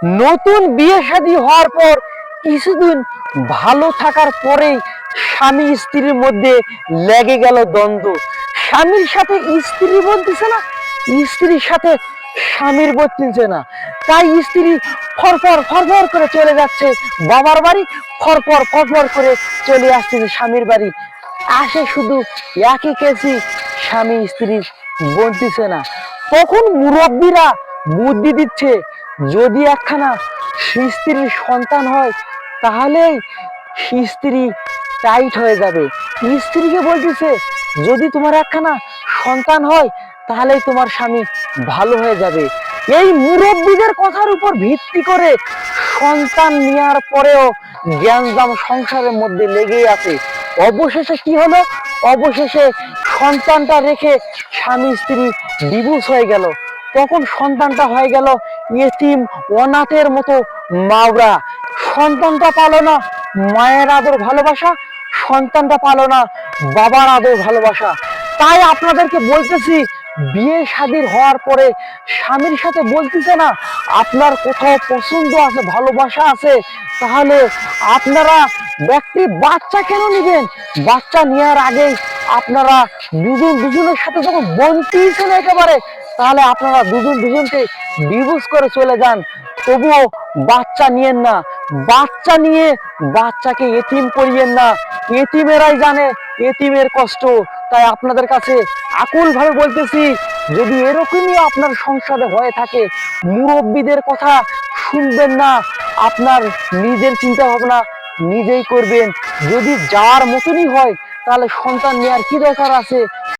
নতুন বিয়ে শাদী হওয়ার পর কিছুদিন ভালো থাকার পরেই স্বামী স্ত্রীর মধ্যে লেগে গেল দ্বন্দ্ব। স্বামীর সাথে স্ত্রী বলতেছে না, স্ত্রীর সাথে স্বামীর বলতেছে না। তাই স্ত্রী ফরফর ফরফর করে চলে যাচ্ছে বাবার বাড়ি, ফরফর ফরফর করে চলে আসতেছে স্বামীর বাড়ি। আসে শুধু একই কেসি, স্বামী স্ত্রী বলতেছে না। তখন মুরব্বীরা বুদ্ধি দিচ্ছে, যদি একখানা স্ত্রীর সন্তান হয় তাহলেই স্ত্রী টাইট হয়ে যাবে। স্ত্রীকে বলতেছে, যদি তোমার একখানা সন্তান হয় তাহলেই তোমার স্বামী ভালো হয়ে যাবে। এই মুরব্বীদের কথার উপর ভিত্তি করে সন্তান নেওয়ার পরেও গ্যাঞ্জাম সংসারের মধ্যে লেগেই আছে। অবশেষে কি হলো? অবশেষে সন্তানটা রেখে স্বামী স্ত্রী ডিভোর্স হয়ে গেল। তখন সন্তানটা হয়ে গেল এতিম অনাথের মতো মাওরা। সন্তানটা পালো না মায়ের আদর ভালোবাসা, সন্তানটা পালো না বাবার আদর ভালোবাসা। তাই আপনাদেরকে বলতেছি, বিয়ে শাদীর হওয়ার পরে স্বামীর সাথে বলতেছে না আপনার কোথাও পছন্দ আছে, ভালোবাসা আছে, তাহলে আপনারা ব্যক্তি বাচ্চা কেন নিবেন? বাচ্চা নেওয়ার আগেই আপনারা দুজন দুজনের সাথে যখন বনতেইছেন একেবারে, তাহলে আপনারা দুজন দুজনকে ডিভোর্স করে চলে যান। তবুও বাচ্চা নিয়েন না। বাচ্চা নিয়ে বাচ্চাকে এতিম করিয়েন না। এতিমেরাই জানে এতিমের কষ্ট। তাই আপনাদের কাছে আকুল ভাবে বলতেছি, যদি এরকমই আপনার সংসারে হয়ে থাকে, মুরব্বীদের কথা শুনবেন না, আপনার নিজের চিন্তা ভাবনা নিজেই করবেন। যদি যার মতনই হয় তাহলে সন্তান নেওয়ার কি দরকার আছে?